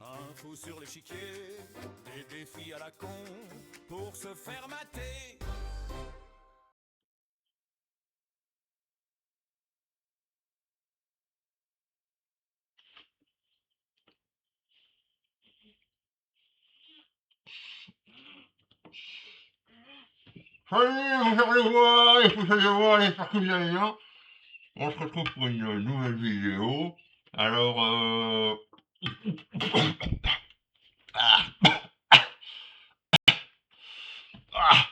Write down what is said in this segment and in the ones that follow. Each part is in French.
Un coup sur l'échiquier, des défis à la con pour se faire mater. Salut mon cher Leroy, j'espère que vous allez bien. On se retrouve pour une nouvelle vidéo. Alors, ah,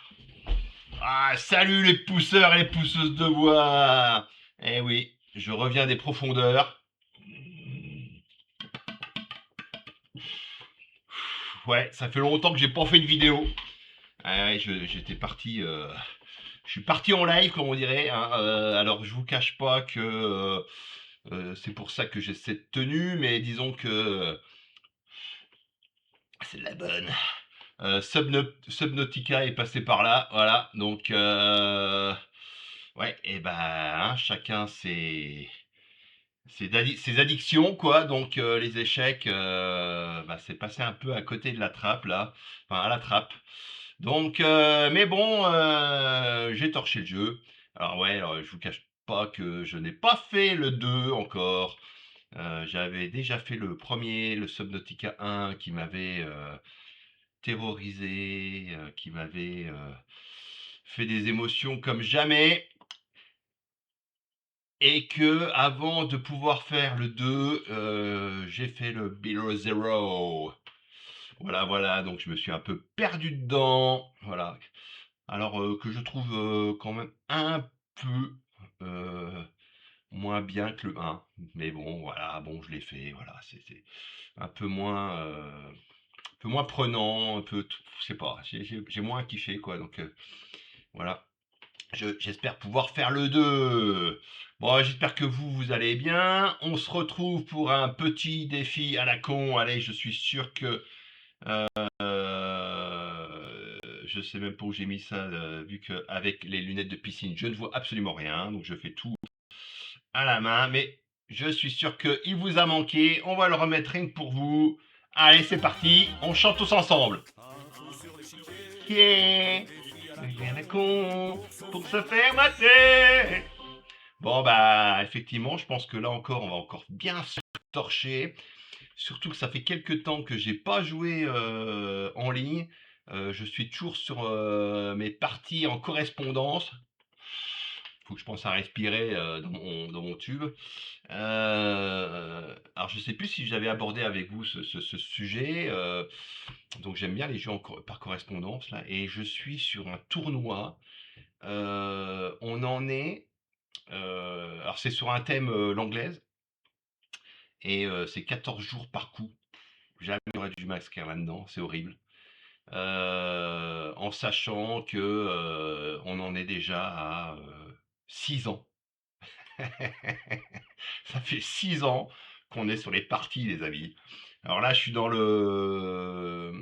ah, salut les pousseurs et les pousseuses de bois. Eh oui, je reviens des profondeurs. Ouais, ça fait longtemps que j'ai pas fait de vidéo. Ouais, j'étais parti, je suis parti en live, comme on dirait, hein. Alors, je vous cache pas que c'est pour ça que j'ai cette tenue, mais disons que c'est de la bonne. Subnautica est passé par là, voilà. Donc, ouais, et ben, hein, chacun ses addictions, quoi. Donc, les échecs, bah, c'est passé un peu à côté de la trappe, là. Enfin, à la trappe. Donc, mais bon, j'ai torché le jeu. Alors, ouais, alors, je vous cache pas que je n'ai pas fait le 2 encore. J'avais déjà fait le premier, le Subnautica 1, qui m'avait terrorisé, qui m'avait fait des émotions comme jamais. Et que avant de pouvoir faire le 2, j'ai fait le Below Zero. Voilà, voilà, donc je me suis un peu perdu dedans. Voilà. Alors que je trouve quand même un peu moins bien que le 1. Mais bon, voilà, bon, je l'ai fait. Voilà, c'est un peu moins prenant, un peu, je sais pas, j'ai moins kiffé, quoi. Donc voilà. J'espère pouvoir faire le 2. Bon, j'espère que vous allez bien. On se retrouve pour un petit défi à la con. Allez, je suis sûr que je sais même pas où j'ai mis ça, vu qu'avec les lunettes de piscine, je ne vois absolument rien. Donc je fais tout à la main. Mais je suis sûr qu'il vous a manqué. On va le remettre rien que pour vous. Allez, c'est parti. On chante tous ensemble. Un coup sur l'échiquier, Yeah, des défis à la à la con con pour se pour se faire faire mater. mater. Bon, bah, effectivement, je pense que là encore, on va encore bien se torcher. Surtout que ça fait quelques temps que j'ai pas joué en ligne. Je suis toujours sur mes parties en correspondance. Faut que je pense à respirer dans mon tube. Alors, je sais plus si j'avais abordé avec vous ce sujet. Donc, j'aime bien les jeux par correspondance là. Et je suis sur un tournoi. On en est. Alors, c'est sur un thème l'anglaise. Et c'est 14 jours par coup. Jamais j'aurais dû m'inscrire là-dedans, c'est horrible. En sachant que on en est déjà à 6 ans. Ça fait 6 ans qu'on est sur les parties, les amis. Alors là, je suis dans le.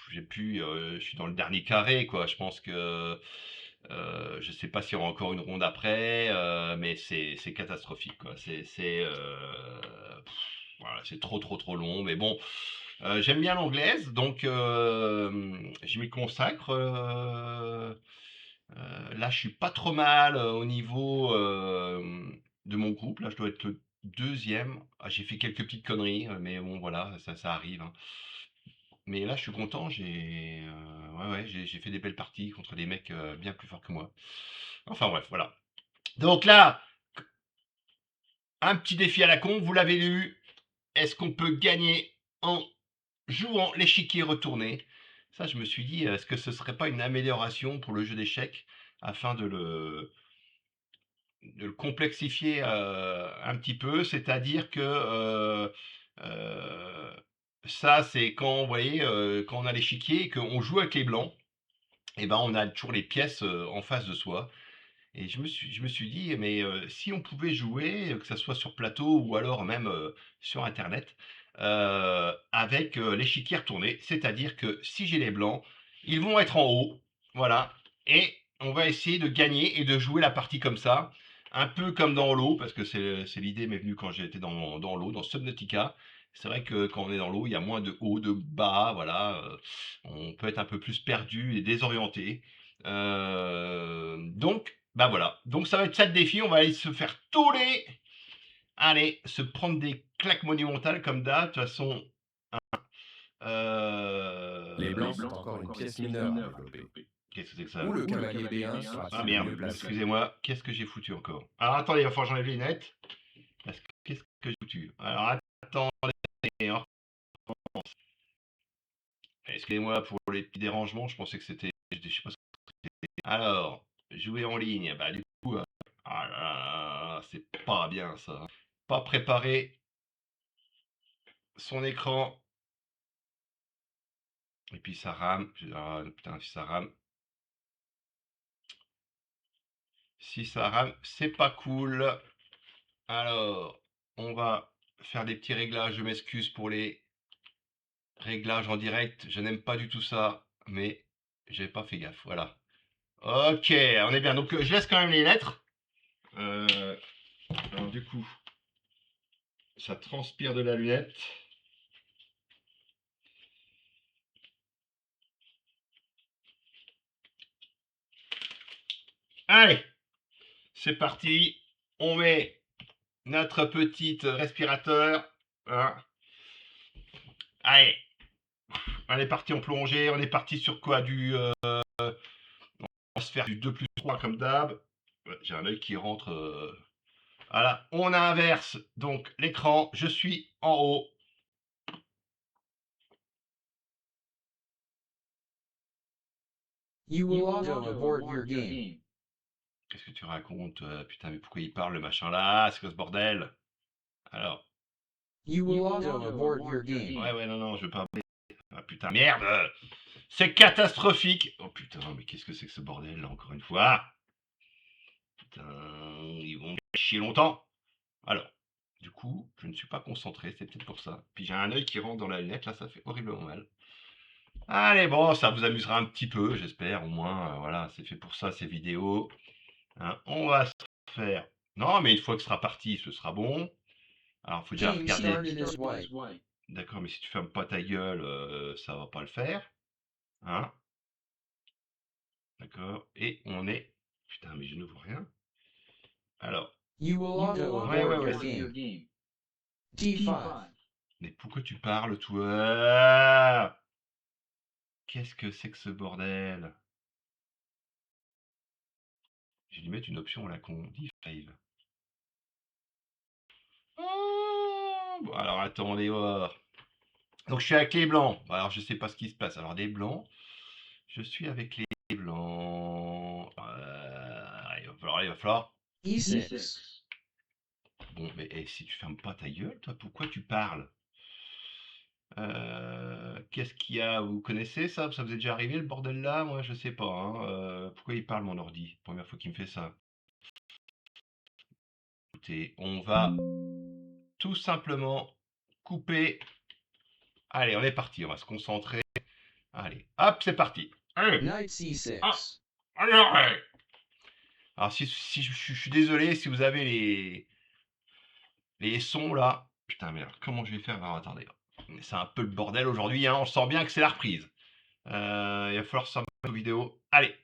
Je suis dans le dernier carré, quoi. Je pense que. Je sais pas s'il y aura encore une ronde après, mais c'est catastrophique, quoi. Voilà, c'est trop, trop, trop long. Mais bon, j'aime bien l'anglaise, donc je m'y consacre. Là, je suis pas trop mal au niveau de mon groupe. Là, je dois être le deuxième. Ah, j'ai fait quelques petites conneries, mais bon, voilà, ça arrive, hein. Mais là, je suis content. Ouais, ouais, j'ai fait des belles parties contre des mecs bien plus forts que moi. Enfin bref, voilà. Donc là, un petit défi à la con. Vous l'avez lu. Est-ce qu'on peut gagner en jouant l'échiquier retourné? Ça, je me suis dit, est-ce que ce serait pas une amélioration pour le jeu d'échecs afin de le complexifier un petit peu, c'est-à-dire que euh, ça, c'est quand, vous voyez, quand on a l'échiquier et qu'on joue avec les blancs, et ben on a toujours les pièces en face de soi. Et je me suis dit, mais si on pouvait jouer, que ce soit sur plateau ou alors même sur Internet, avec l'échiquier retourné, c'est-à-dire que si j'ai les blancs, ils vont être en haut, voilà, et on va essayer de gagner et de jouer la partie comme ça, un peu comme dans l'eau, parce que c'est l'idée m'est venue quand j'étais dans l'eau, dans Subnautica, C'est vrai que quand on est dans l'eau, il y a moins de haut, de bas, voilà, on peut être un peu plus perdu et désorienté. Donc, bah voilà. Donc ça va être ça le défi, on va aller se faire tourner. Allez, se prendre des claques monumentales comme d'hab. De toute façon, Les blancs sont encore une pièce mineure à développer. qu'est-ce que c'est que ça? Ou le cavalier B1 sera Ah le mieux merde, placé. excusez-moi, qu'est-ce que j'ai foutu encore? Alors attendez, il va falloir que j'enlève les lunettes. Parce que qu'est-ce que j'ai foutu? Alors attendez, hein. Excusez-moi pour les petits dérangements, je pensais que c'était. Je sais pas ce que c'était. Alors, jouer en ligne, bah du coup, ah là là, c'est pas bien ça. Pas préparer son écran. Et puis ça rame. Ah, putain, si ça rame. Si ça rame, c'est pas cool. Alors, on va faire des petits réglages. Je m'excuse pour les réglages en direct. Je n'aime pas du tout ça, mais j'ai pas fait gaffe. Voilà. Ok, on est bien. Donc, je laisse quand même les lettres. Alors, du coup, ça transpire de la lunette. Allez, c'est parti. On met notre petit respirateur. Hein. Allez, on est parti en plongée. On est parti sur quoi? On va se faire du 2 plus 3 comme d'hab. J'ai un œil qui rentre. Voilà, on inverse donc l'écran. Je suis en haut. You will auto abort your game. Qu'est-ce que tu racontes? Putain, mais pourquoi il parle le machin là? C'est quoi ce bordel? Alors. You will auto abort your game. Ouais, non, je veux pas. Ah putain, merde! C'est catastrophique! Oh putain, mais qu'est-ce que c'est que ce bordel là, encore une fois? Putain, ils vont me chier longtemps. Alors, du coup, je ne suis pas concentré, c'est peut-être pour ça. Puis j'ai un œil qui rentre dans la lunette, là, ça fait horriblement mal. Allez, bon, ça vous amusera un petit peu, j'espère, au moins. Voilà, c'est fait pour ça, ces vidéos. Hein, on va se faire. Non, mais une fois que ce sera parti, ce sera bon. Alors, faut déjà Game regarder. started as white. D'accord, mais si tu fermes pas ta gueule, ça va pas le faire. Hein? D'accord. Et on est. Putain, mais je ne vois rien. Alors. You will auto Ouais, abort ouais, your ouais. game. T5. Mais pourquoi tu parles, toi? Qu'est-ce que c'est que ce bordel? J'ai dû mettre une option à la con. D5. Oh, bon, alors attendez voir. Donc je suis avec les blancs. Bon, alors je sais pas ce qui se passe. Alors des blancs. Je suis avec les blancs. Il va falloir. E6. Bon, mais si tu fermes pas ta gueule, toi, pourquoi tu parles? Qu'est-ce qu'il y a? Vous connaissez ça? Ça vous est déjà arrivé le bordel là? Moi, je sais pas. Hein. Pourquoi il parle mon ordi? Première fois qu'il me fait ça. Écoutez, on va tout simplement couper. Allez, on est parti. On va se concentrer. Allez, hop, c'est parti. Allez. Knight C6. Alors, si je suis désolé si vous avez les sons là. Putain, merde, comment je vais faire? Alors, attendez. C'est un peu le bordel aujourd'hui. Hein. On sent bien que c'est la reprise. Il va falloir s'en mettre aux vidéos. Allez.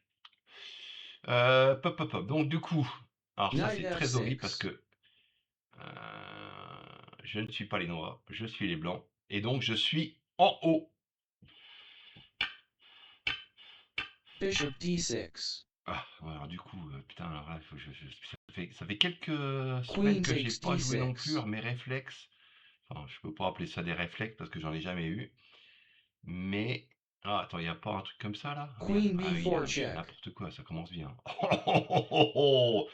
Pop. Donc, du coup, alors ça, c'est très horrible parce que je ne suis pas les noirs, je suis les blancs. Et donc, je suis en haut. Bishop D6. Ah, alors du coup, putain, alors là, ça fait quelques semaines que j'ai pas joué non plus. Alors, mes réflexes, enfin, je peux pas appeler ça des réflexes parce que j'en ai jamais eu. Mais, ah, attends, il n'y a pas un truc comme ça là? Queen Ah, B4 check. n'importe quoi, ça commence bien. Oh.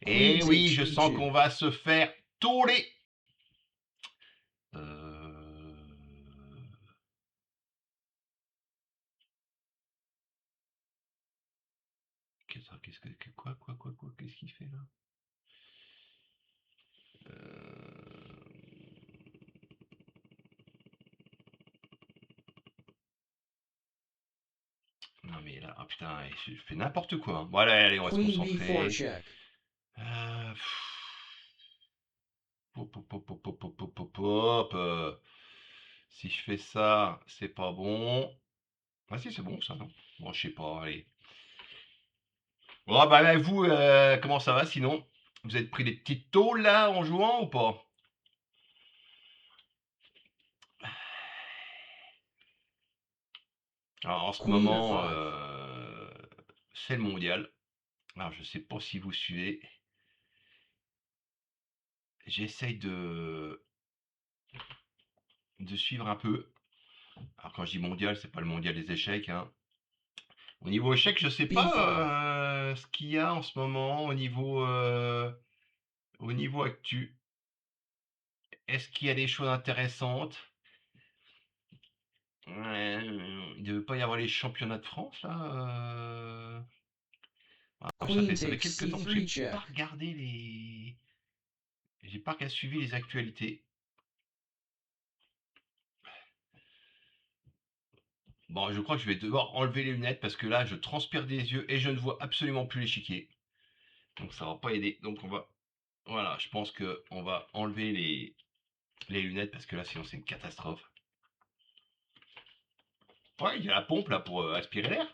Et Queen oui, takes je sens B2. qu'on va se faire tourner. Qu'est-ce qu'il fait là? Non mais là, oh putain, je fais n'importe quoi. Hein. Bon allez, on va se Queen concentrer. B4 check. Si je fais ça, c'est pas bon. Ah si, c'est bon ça, non? Bon, je sais pas, allez. Bon, bah vous, comment ça va sinon? Vous avez pris des petites tôles là en jouant ou pas? Alors en ce Queen moment, F5. c'est le mondial. Alors je sais pas si vous suivez. J'essaye de suivre un peu. Alors quand je dis mondial, c'est pas le mondial des échecs, hein. Au niveau échecs, je sais B5. pas ce qu'il y a en ce moment au niveau actu. Est-ce qu'il y a des choses intéressantes? Il devait pas y avoir les championnats de France là. Queen Ça fait takes quelques temps que C3 check. j'ai pas suivi les actualités. Bon, je crois que je vais devoir enlever les lunettes parce que là, je transpire des yeux et je ne vois absolument plus l'échiquier. Donc ça va pas aider. Donc voilà, je pense que on va enlever les lunettes parce que là, sinon c'est une catastrophe. Ouais, il y a la pompe là pour aspirer l'air.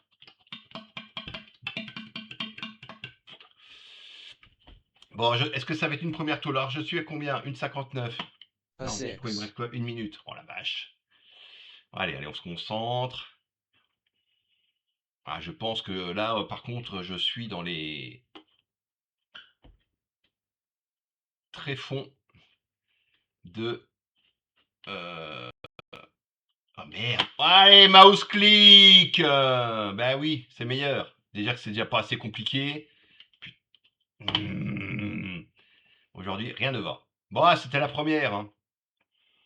Bon, est-ce que ça va être une première tôle? Alors, je suis à combien? Une 59. Non, du coup, il me reste quoi? Une minute. Oh la vache. Allez, on se concentre. Ah, je pense que là, par contre, je suis dans les tréfonds de... Oh merde. Allez, mouse click bah oui, c'est meilleur. Déjà que c'est déjà pas assez compliqué. Aujourd'hui, rien ne va. Bon, c'était la première. Hein.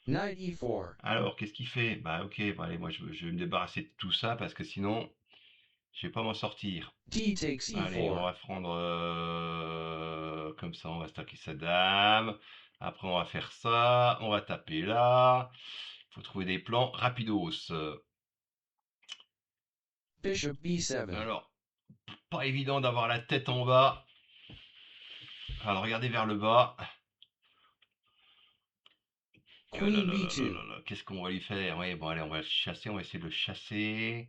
Knight E4. Alors, qu'est-ce qu'il fait? Bah ok, bon, allez, moi je vais me débarrasser de tout ça parce que sinon, je vais pas m'en sortir. D takes Allez, on E4. va prendre comme ça, on va stacker sa dame. Après, on va faire ça. On va taper là. Il faut trouver des plans rapidos. Bishop B7. Alors, pas évident d'avoir la tête en bas. Alors, regardez vers le bas. Queen B2. Qu'est-ce qu'on va lui faire? Oui, bon, allez, on va le chasser. On va essayer de le chasser.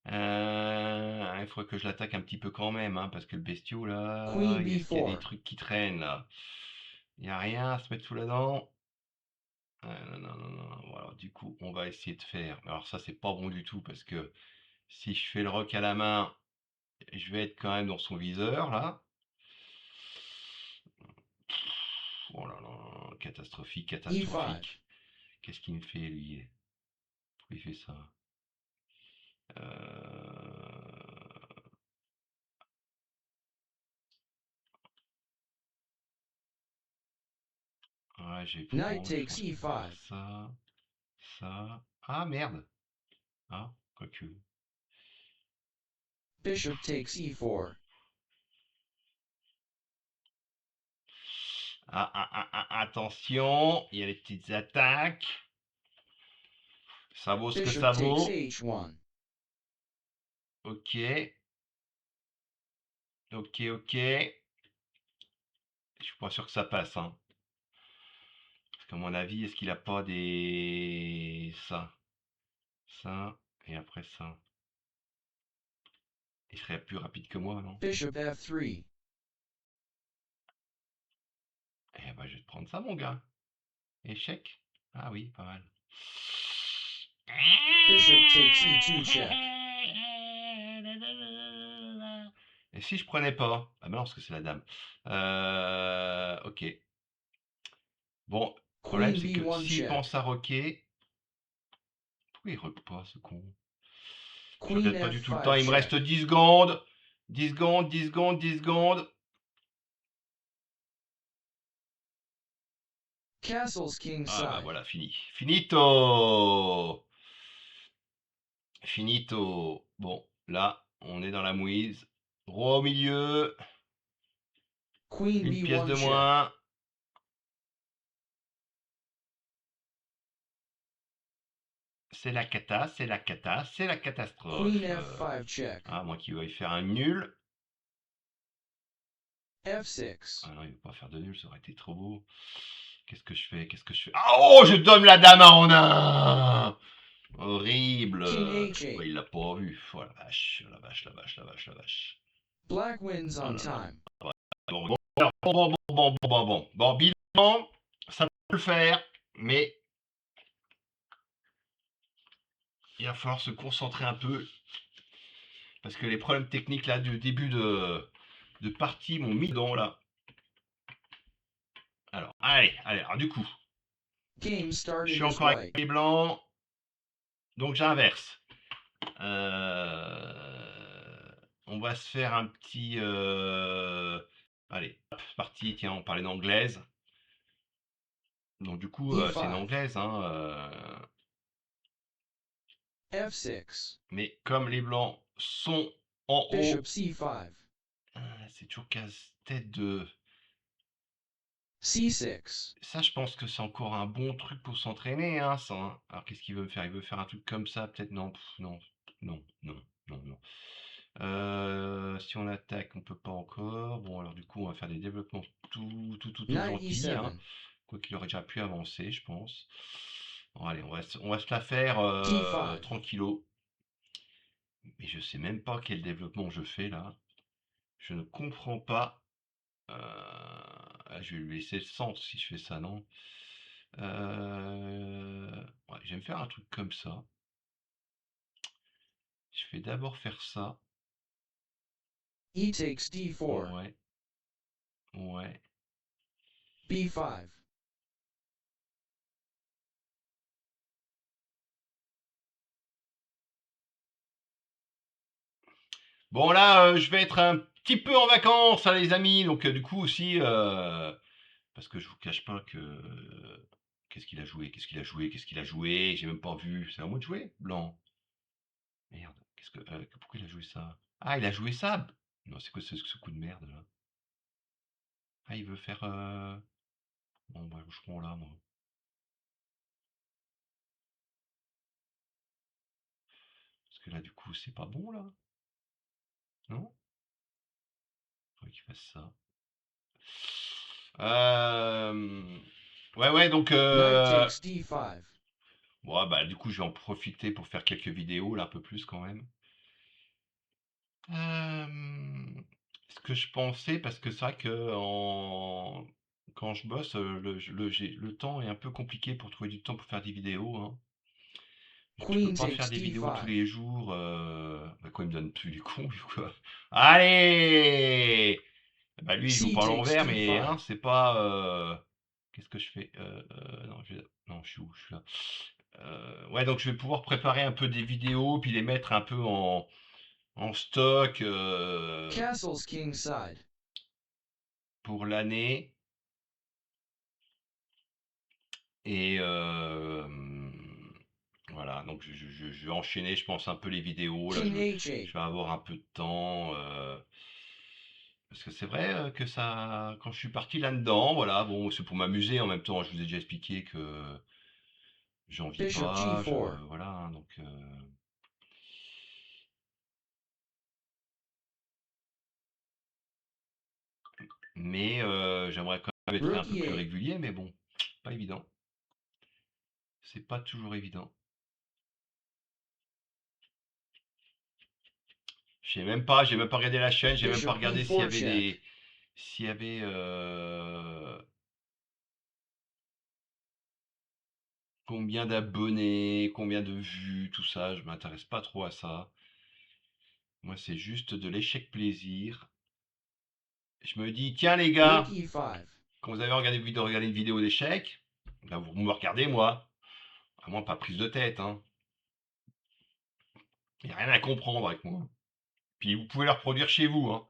Il faudrait que je l'attaque un petit peu quand même, hein, parce que le bestiau là, Queen est-ce qu'il y a des B4. trucs qui traînent là? Il n'y a rien à se mettre sous la dent. Non. Voilà, du coup, on va essayer de faire. Alors ça, c'est pas bon du tout parce que si je fais le roc à la main, je vais être quand même dans son viseur là. Oh là là, catastrophique, E5. catastrophique. Qu'est-ce qu'il me fait lui? Pourquoi il fait ça? Ouais, je vais Knight prendre, je takes pense que je vais faire E5. ça, ça. Ah merde! Ah, quoique. Bishop takes E4. Attention, il y a les petites attaques. Ça vaut ce que Bishop ça takes vaut. H1. Ok. Je suis pas sûr que ça passe, hein. Parce qu'à mon avis, est-ce qu'il a pas des... Ça, et après ça. Il serait plus rapide que moi, non? Bishop F3. Eh ben, je vais te prendre ça, mon gars. Échec. Ah oui, pas mal. Bishop takes E2 check. Et si je prenais pas? Ah ben non, parce que c'est la dame. Ok. Bon, le problème, Queen c'est que B1 s'il check. pense à roquer... Pourquoi il roque pas, ce con? Je Queen regarde pas du tout le F5 temps. Il me check. reste 10 secondes. 10 secondes, 10 secondes, 10 secondes. Castles king Ah bah side. voilà, fini. Finito! Finito. Bon, là, on est dans la mouise. Roi au milieu. Queen Une pièce de B1 check. moins. C'est la cata, c'est la cata, c'est la catastrophe. Queen F5 check. Ah, moi qui veuille faire un nul. F6. Ah non, il ne veut pas faire de nul, ça aurait été trop beau. Qu'est-ce que je fais? Qu'est-ce que je fais? Ah, oh, je donne la dame en un. Horrible. King H8. Ouais, il l'a pas vu. Oh la vache, la vache, la vache, la vache, la vache. Black wins Oh on là là. time. Bon, bon, bilan, ça peut le faire, mais il va falloir se concentrer un peu parce que les problèmes techniques là du début de partie m'ont mis dedans là. Alors, allez, alors du coup, Game je started suis as encore avec white. les blancs, donc j'inverse. On va se faire un petit... allez, hop, parti, tiens, on parlait d'anglaise. Donc du coup, c'est une E5. anglaise, hein, F6. mais comme les blancs sont en haut, Bishop C5. c'est toujours casse-tête de... C6. Ça, je pense que c'est encore un bon truc pour s'entraîner, hein, ça, hein. Alors, qu'est-ce qu'il veut me faire? Il veut faire un truc comme ça, peut-être? Non, non, non, non, non, non. Si on attaque, on peut pas encore. Bon, alors du coup, on va faire des développements tout Knight gentils, hein. E7. Quoi qu'il aurait déjà pu avancer, je pense. Bon, allez, on va se la faire T5. tranquillo. Mais je sais même pas quel développement je fais là. Je ne comprends pas. Je vais lui laisser le centre si je fais ça, non? Ouais, je vais me faire un truc comme ça. Je vais d'abord faire ça. E takes D4. Ouais. Ouais. B5. Bon là, je vais être un petit peu en vacances, hein, les amis. Donc du coup aussi, parce que je vous cache pas que... qu'est-ce qu'il a joué? Qu'est-ce qu'il a joué? Qu'est-ce qu'il a joué? J'ai même pas vu. C'est à moi de jouer? Blanc. Merde. Qu'est-ce que... pourquoi il a joué ça? Ah, il a joué ça? Non, c'est quoi ce coup de merde là? Ah, il veut faire... Bon, bah, je prends là, moi. Parce que là, du coup, c'est pas bon, là. Non? Faudrait qu'il fasse ça. Ouais, donc... Knight takes D5. Bon, bah, du coup, je vais en profiter pour faire quelques vidéos, là, un peu plus, quand même. Ce que je pensais, parce que c'est vrai que quand je bosse, le temps est un peu compliqué pour trouver du temps pour faire des vidéos, hein. Je peux Queen pas faire takes des vidéos tous D5. les jours. Bah quoi, il me donne plus du con, lui, quoi. Allez! Bah lui, il joue C pas à takes l'envers, mais hein, D5. c'est pas... Qu'est-ce que je fais? Non, non, je suis où? Je suis là. Ouais, donc je vais pouvoir préparer un peu des vidéos, puis les mettre un peu en stock Castles kingside. pour l'année. Et voilà, donc je vais enchaîner, je pense, un peu les vidéos. Là, King je H8. vais avoir un peu de temps. Parce que c'est vrai que ça, quand je suis parti là-dedans, voilà, bon, c'est pour m'amuser en même temps. Je vous ai déjà expliqué que j'en vis Bishop pas, G4. voilà, hein, donc. Mais j'aimerais quand même être un Rook peu plus E8. régulier, mais bon, pas évident. C'est pas toujours évident. J'ai même pas regardé la chaîne, j'ai même pas Bishop regardé s'il y E4 avait check. s'il y avait combien d'abonnés, combien de vues, tout ça. Je m'intéresse pas trop à ça. Moi, c'est juste de l'échec plaisir. Je me dis, tiens les Rook gars, E5. quand vous avez regardé une vidéo d'échecs, ben vous me regardez moi. Vraiment pas prise de tête, hein. Il n'y a rien à comprendre avec moi. Puis vous pouvez le reproduire chez vous, hein.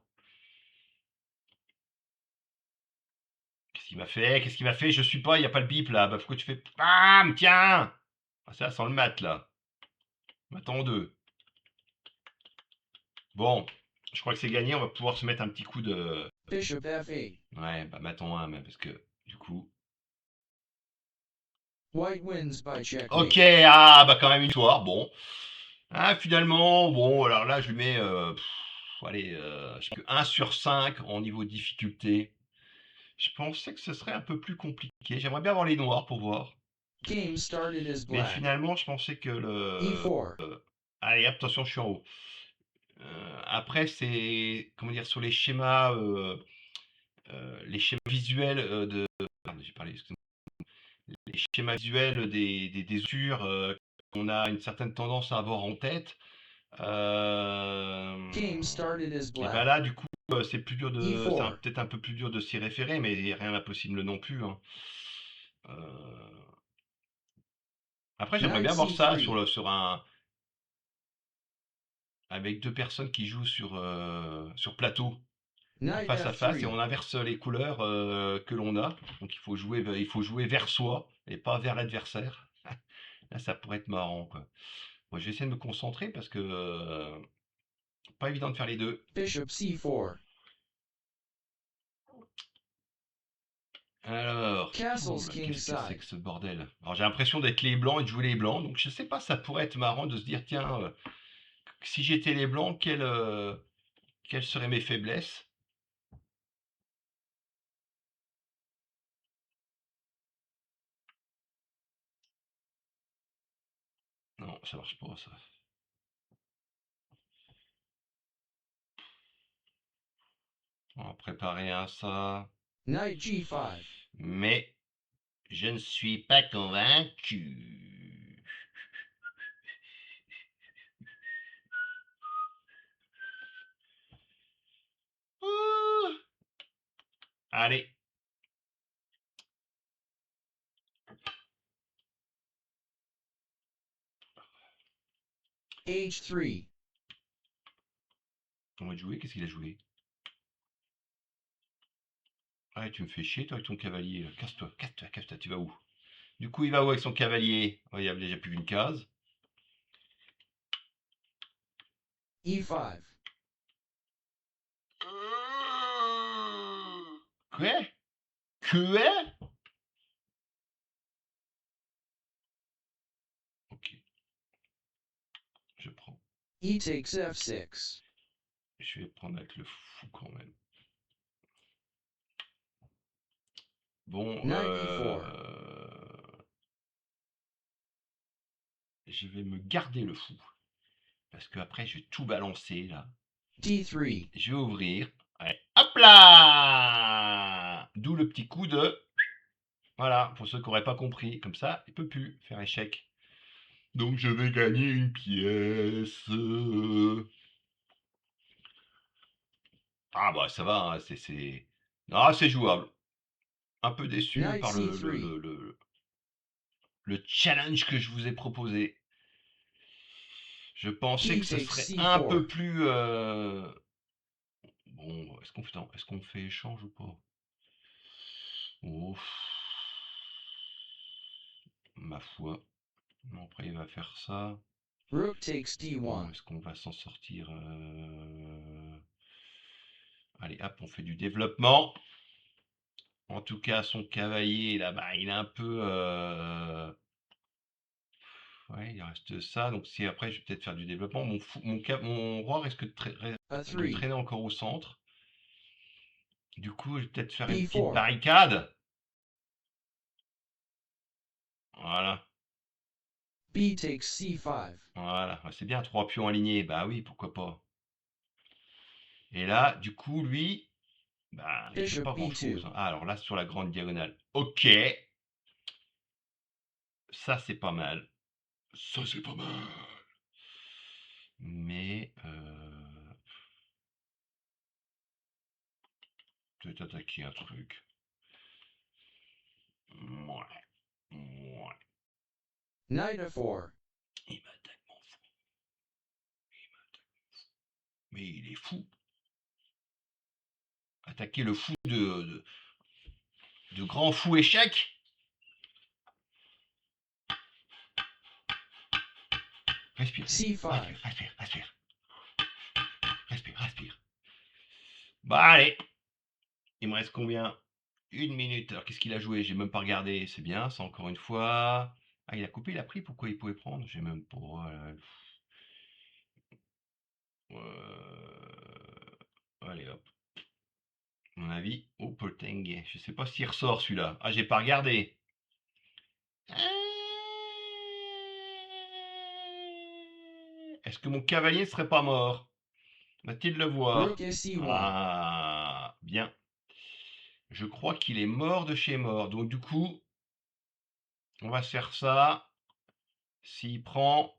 Qu'est-ce qu'il m'a fait? Qu'est-ce qu'il m'a fait? Je suis pas, il n'y a pas le bip là. Bah pourquoi tu fais... Bam, tiens! Ah, ça sans le mat là. Attends deux. Bon, je crois que c'est gagné, on va pouvoir se mettre un petit coup de... Bishop F8. Ouais, bah m'attends un, mais parce que du coup... White wins by Ok, checkmate. ah, bah quand même une victoire, bon. Ah, finalement, bon, alors là, je lui mets, allez, je sais que 1 sur 5 en niveau de difficulté. Je pensais que ce serait un peu plus compliqué. J'aimerais bien avoir les noirs pour voir. Game started as Mais black. finalement, je pensais que le... E4. Allez, hop, attention, je suis en haut. Après, c'est... Comment dire, sur les schémas visuels de... Pardon, j'ai parlé, excusez-moi. Les schémas visuels des outures qu'on a une certaine tendance à avoir en tête. Game started as Et ben black. là, du coup, c'est plus dur de... C'est E4. peut-être un peu plus dur de s'y référer, mais rien d'impossible non plus. Hein. Après, j'aimerais Knight bien voir ça C3. sur un... avec deux personnes qui jouent sur plateau, en Knight face à face, et on F3. inverse les couleurs que l'on a. Donc il faut jouer vers soi et pas vers l'adversaire. Là, ça pourrait être marrant, quoi. Moi, je vais essayer de me concentrer parce que pas évident de faire les deux. Bishop C4. Alors, Castles oula, king qu'est-ce que c'est side. que ce bordel? Alors, j'ai l'impression d'être les blancs et de jouer les blancs, donc je sais pas, ça pourrait être marrant de se dire, tiens, si j'étais les blancs, quelles seraient mes faiblesses? Non, ça marche pas, ça. On va préparer un ça. Knight G5. Mais je ne suis pas convaincu. Ouh. Allez. H3. On va jouer. Qu'est-ce qu'il a joué? Ah, tu me fais chier, toi, avec ton cavalier. Casse-toi, casse-toi, casse-toi. Tu vas où? Du coup, il va où avec son cavalier? Oh, il y a déjà plus qu'une case. E5. Quoi? Quoi? Ok. Je prends. E takes F6. Je vais prendre avec le fou quand même. Bon, Knight E4. je vais me garder le fou. Parce que après, je vais tout balancer là. D3. Je vais ouvrir. Ouais. Hop là! D'où le petit coup de... Voilà, pour ceux qui n'auraient pas compris. Comme ça, il ne peut plus faire échec. Donc je vais gagner une pièce. Ah bah ça va, hein, c'est... Ah, c'est jouable. Un peu déçu Knight par C3. le challenge que je vous ai proposé. Je pensais He que ce takes serait un peu C4. plus... Bon, est-ce qu'on fait échange ou pas? Oh, ma foi. Bon, après, il va faire ça. Rook takes Bon, D1. est-ce qu'on va s'en sortir Allez, hop, on fait du développement. En tout cas, son cavalier, là, bah, il est un peu... Ouais, il reste ça. Donc, si après, je vais peut-être faire du développement. Mon roi risque de A3. traîner encore au centre. Du coup, je vais peut-être faire une petite B4. barricade. Voilà. B takes C5. Voilà. C'est bien, 3 pions alignés. Bah oui, pourquoi pas. Et là, du coup, lui, bah, il fait Bishop pas grand-chose. B2. Ah, alors là, sur la grande diagonale. Ok. Ça, c'est pas mal. Ça, c'est pas mal. Mais... peut-être attaquer un truc. Ouais. Ouais. Knight A4. Il m'attaque, mon fou. Mais il est fou. Attaquer le fou de grand fou échec. Respire. C5. Respire. Respire. Bah allez. Il me reste combien? Une minute. Alors qu'est-ce qu'il a joué? J'ai même pas regardé. C'est bien, ça encore une fois. Ah, il a coupé, il a pris. Pourquoi il pouvait prendre? J'ai même pas. Allez hop. À mon avis, au Polteng. Je sais pas s'il ressort celui-là. Ah, j'ai pas regardé. Est-ce que mon cavalier ne serait pas mort? Va-t-il le voir? Rook SE1. Ah, bien. Je crois qu'il est mort de chez mort. Donc du coup, on va se faire ça. S'il prend...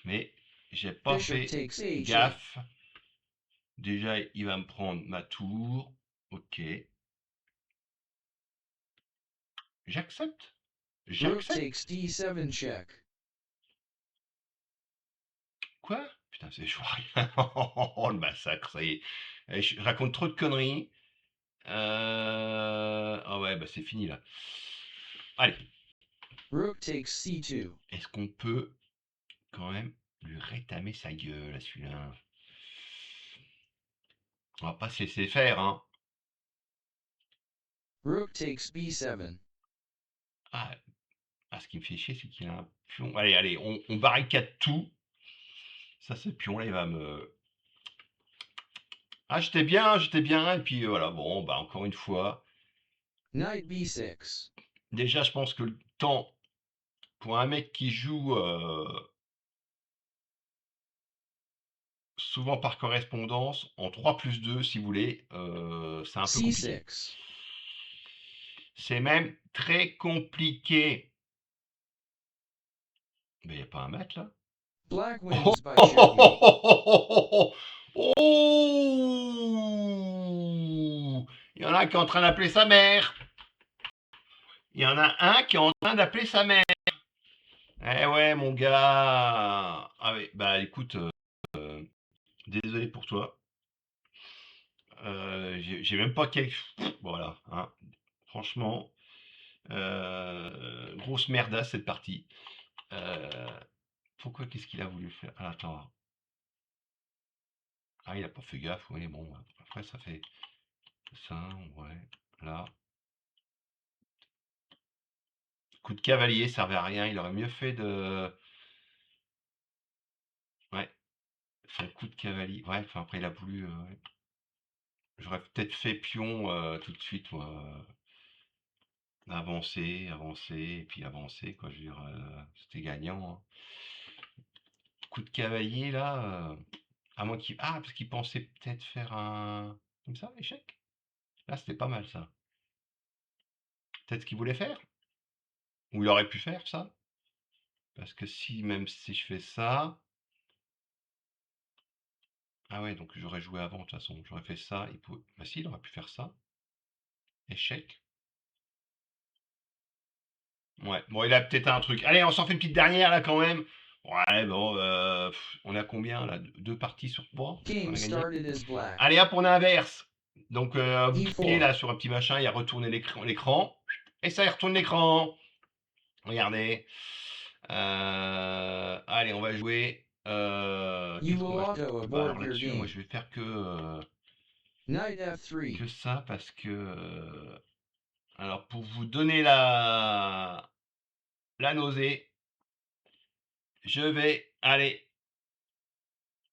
Mais j'ai pas Bishop fait takes H8. gaffe. Déjà, il va me prendre ma tour. Ok. J'accepte. Rook J'accepte. takes D7 check. Quoi? Putain, je vois rien. Oh, le massacre, ça y est. Je raconte trop de conneries. Ah ouais, bah c'est fini là. Allez, Rook takes C2. est-ce qu'on peut quand même lui rétamer sa gueule à celui-là? On va pas se laisser faire, hein. Rook takes B7. Ah, ce qui me fait chier, c'est qu'il a un pion. Allez, on barricade tout. Ça, ce pion-là, il va me... Ah, j'étais bien. Et puis voilà, bon, bah encore une fois. Knight B6. Déjà, je pense que le temps, pour un mec qui joue souvent par correspondance, en 3+2, si vous voulez, c'est un peu compliqué. C6. C'est même très compliqué. Mais il n'y a pas un match là? Black Oh, wins by checkmate. Oh, il y en a qui est en train d'appeler sa mère. Il y en a un qui est en train d'appeler sa mère. Eh ouais, mon gars. Ah oui, bah écoute, désolé pour toi. J'ai même pas quel... Voilà, hein. Franchement, grosse merdasse cette partie. Pourquoi, qu'est-ce qu'il a voulu faire? Ah, attends. Ah, il a pas fait gaffe, oui, bon, après ça fait ça, ouais, là. Coup de cavalier, ça servait à rien, il aurait mieux fait de... Ouais, c'est un coup de cavalier. Ouais, enfin après il a voulu... ouais. J'aurais peut-être fait pion tout de suite, moi. Avancer, et puis avancer, quoi, je veux dire, c'était gagnant, hein. Coup de cavalier, là, à moins qu'il... Ah, parce qu'il pensait peut-être faire un... Comme ça, échec? Là, c'était pas mal, ça. Peut-être ce qu'il voulait faire? Ou il aurait pu faire, ça? Parce que si, même si je fais ça... Ah ouais, donc j'aurais joué avant, de toute façon. J'aurais fait ça, il pouvait... Bah si, il aurait pu faire ça. Échec. Ouais, bon, il a peut-être un truc. Allez, on s'en fait une petite dernière, là, quand même. Ouais, bon, on a combien, là? Deux parties sur trois? On Game a gagné. started as black. Allez, hop, on inverse. Donc, vous E4. cliquez, là, sur un petit machin, il y a retourner l'écran. Et ça, il retourne l'écran. Regardez. Allez, on va jouer. You Qu'est-ce qu'on will va auto Bah, abort alors your là-dessus, moi, game. je vais faire Knight F3. que ça, parce que... alors, pour vous donner la nausée, je vais aller...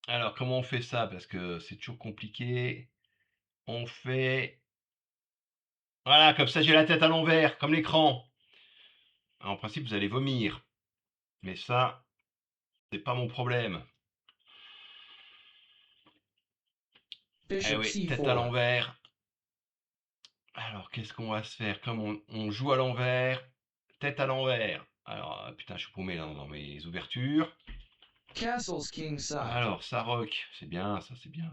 Alors, comment on fait ça? Parce que c'est toujours compliqué. On fait... Voilà, comme ça, j'ai la tête à l'envers, comme l'écran. En principe, vous allez vomir. Mais ça, c'est pas mon problème. Eh Bishop oui, tête à C4. l'envers. Alors, qu'est-ce qu'on va se faire? Comme on joue à l'envers, tête à l'envers. Alors, putain, je suis paumé là dans mes ouvertures. Castles king side. Alors, ça rock, c'est bien, ça, c'est bien.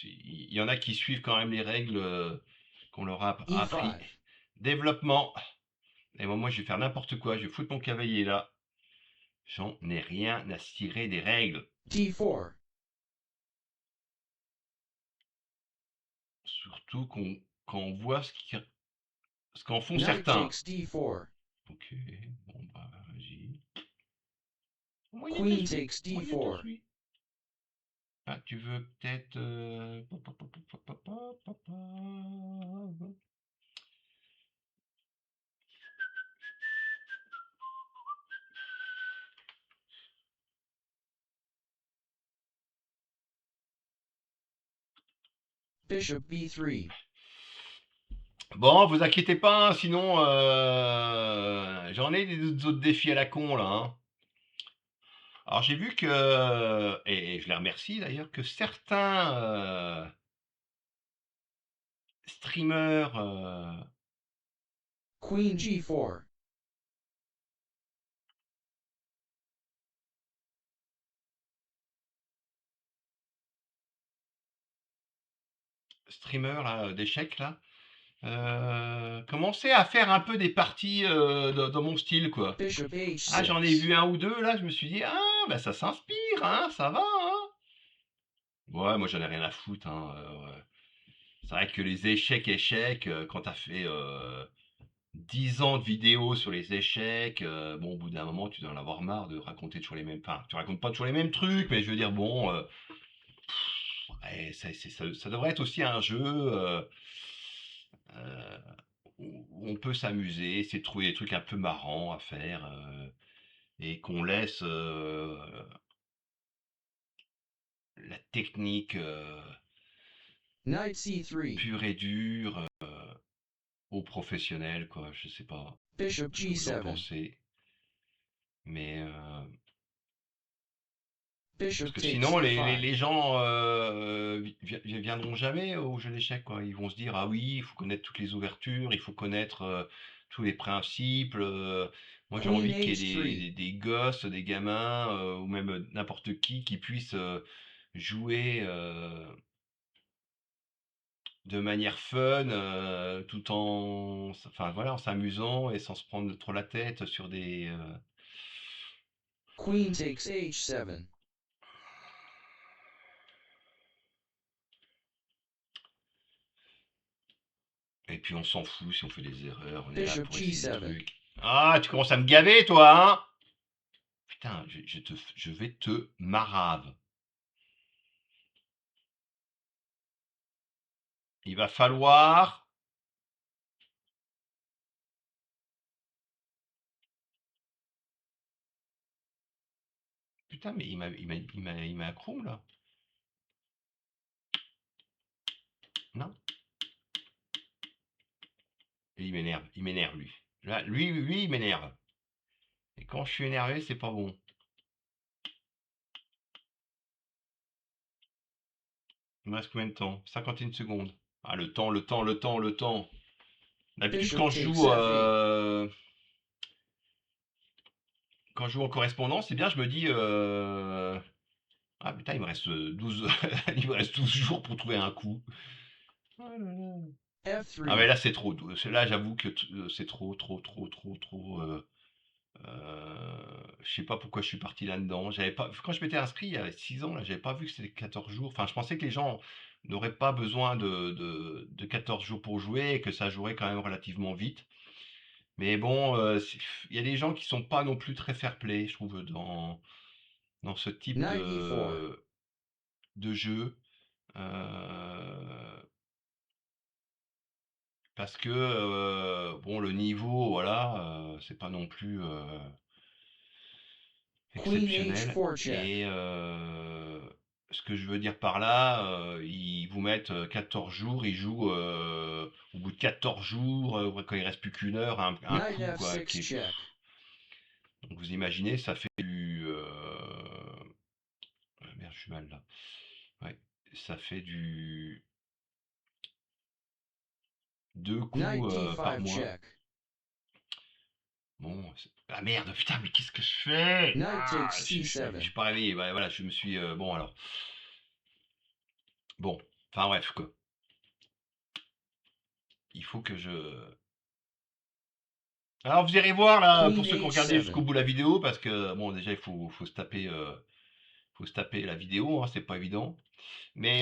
Il y en a qui suivent quand même les règles qu'on leur a appris. E5. Développement. Et moi, je vais faire n'importe quoi. Je vais foutre mon cavalier là. J'en ai rien à cirer des règles. D4. Surtout quand on voit ce qu'en font Knight certains. takes D4. Ok, bon bah vas-y. Queen takes D4. Ah, tu veux peut-être... Bishop b3. Bon, vous inquiétez pas, hein, sinon j'en ai des autres défis à la con là, hein. Alors j'ai vu que, et je les remercie d'ailleurs, que certains streamers Queen g4. là, d'échecs là, commençaient à faire un peu des parties dans mon style quoi. Bishop Ah, j'en ai vu h6. un ou deux là, je me suis dit ah bah ça s'inspire, hein, ça va, hein. Ouais, moi j'en ai rien à foutre, hein. Ouais. C'est vrai que les échecs, quand t'as fait 10 ans de vidéos sur les échecs, bon, au bout d'un moment, tu dois en avoir marre de raconter toujours les mêmes. Enfin, tu racontes pas toujours les mêmes trucs, mais je veux dire, bon, ouais, ça devrait être aussi un jeu euh, où on peut s'amuser, essayer de trouver des trucs un peu marrants à faire, et qu'on laisse la technique Knight c3. pure et dure aux professionnels, quoi. Je sais pas Bishop ce que vous en g7. pensez, mais parce Bishop que takes sinon, c5. les gens viendront jamais au jeu d'échecs, quoi. Ils vont se dire, ah oui, il faut connaître toutes les ouvertures, il faut connaître tous les principes. Moi, j'ai Queen envie qu'il y ait h3. des gosses, des gamins, ou même n'importe qui puisse jouer de manière fun, tout en, enfin voilà, en s'amusant et sans se prendre trop la tête sur des. Queen takes h7. Et puis on s'en fout si on fait des erreurs, on est là Bishop pour essayer des g7. trucs. Ah, tu commences à me gaver, toi, hein? Putain, je vais te marave. Il va falloir. Putain, mais il m'a accro, là. Non? Et il m'énerve, lui. Là, lui, il m'énerve. Et quand je suis énervé, c'est pas bon. Il me reste combien de temps? 51 secondes. Ah, le temps, le temps, le temps, le temps. D'habitude, Bishop takes f8. quand je joue en correspondance, c'est bien, je me dis, ah putain, il me reste 12, il me reste 12 jours pour trouver un coup. Oh là là. Ah mais f3. là c'est trop. Là j'avoue que c'est trop, trop, trop, trop, trop. Je sais pas pourquoi je suis parti là-dedans. J'avais pas, quand je m'étais inscrit il y a 6 ans, là, j'avais pas vu que c'était 14 jours. Enfin, je pensais que les gens n'auraient pas besoin de 14 jours pour jouer et que ça jouerait quand même relativement vite. Mais bon, il y a des gens qui sont pas non plus très fair-play, je trouve, dans ce type Knight e4. de jeu. Euh, Parce que bon, le niveau, voilà, c'est pas non plus Queen exceptionnel. h4 check. Et ce que je veux dire par là, ils vous mettent 14 jours, ils jouent au bout de 14 jours, quand il reste plus qu'une heure, un Knight coup, quoi. f6 check. Donc vous imaginez, ça fait du. Merde, je suis mal là. Ouais, ça fait du 2 Knight coups par d5 mois. check. Bon, ah merde, putain, mais qu'est-ce que je fais? Knight Ah, takes je c7. suis pas réveillé. Ouais, voilà, je me suis. Bon, alors. Bon, enfin bref, quoi. Il faut que je. Alors, vous irez voir, là, Queen pour ceux qui ont regardé jusqu'au h7. bout la vidéo, parce que, bon, déjà, faut se taper la vidéo, hein, c'est pas évident. Mais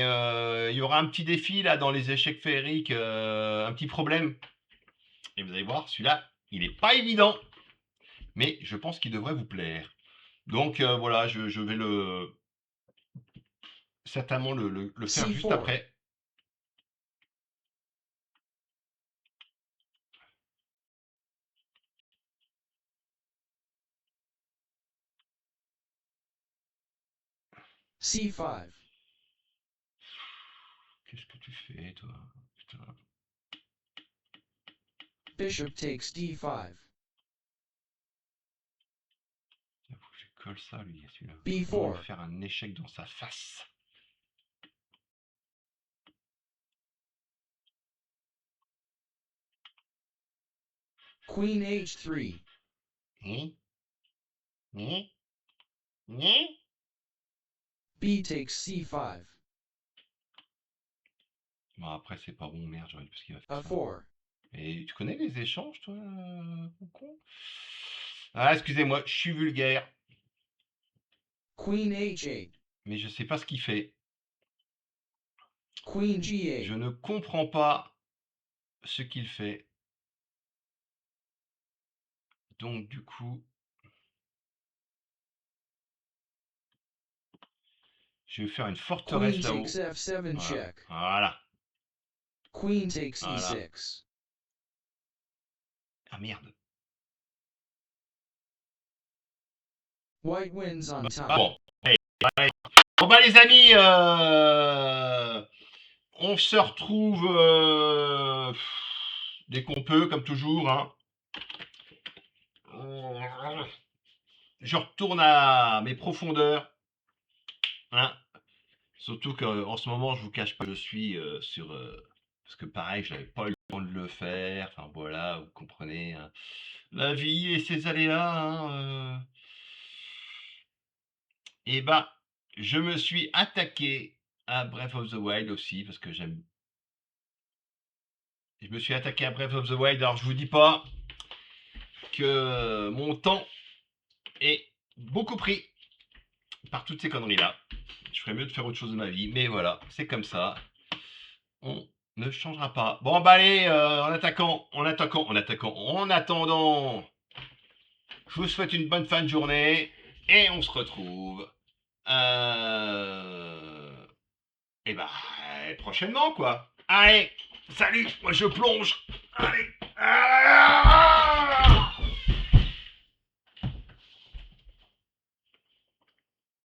il y aura un petit défi, là, dans les échecs féeriques, un petit problème. Et vous allez voir, celui-là, il est pas évident. Mais je pense qu'il devrait vous plaire. Donc, voilà, je vais certainement le faire juste c4. après. c5. Qu'est-ce que tu fais, toi? Putain. Bishop takes d5. Il faut que je colle ça, lui, celui-là. B4. On va faire un échec dans sa face. Queen h3. B takes c5. Bon, après, c'est pas bon, merde, j'aurais dit parce qu'il va faire ça. A4. Et tu connais les échanges, toi, con? Ah, excusez-moi, je suis vulgaire, Queen h8. mais je sais pas ce qu'il fait. Queen Je g8. ne comprends pas ce qu'il fait. Donc, du coup, je vais faire une Queen forteresse là-haut. takes f7 Voilà. check. Voilà. Queen takes Voilà. e6. Ah, merde. White wins on time. Bon, allez. Bon, bah, les amis, on se retrouve dès qu'on peut, comme toujours, hein. Je retourne à mes profondeurs, hein. Surtout qu'en ce moment, je vous cache pas, je suis sur... parce que pareil, j'avais pas eu le temps de le faire. Enfin voilà, vous comprenez, hein. La vie et ses aléas, hein. Et bah, je me suis attaqué à Breath of the Wild aussi, parce que j'aime... Je me suis attaqué à Breath of the Wild, alors je vous dis pas que mon temps est beaucoup pris par toutes ces conneries-là. Je ferais mieux de faire autre chose de ma vie, mais voilà, c'est comme ça. On ne changera pas. Bon, bah allez, en attendant, je vous souhaite une bonne fin de journée et on se retrouve. Et bah, prochainement, quoi. Allez, salut, moi je plonge. Allez.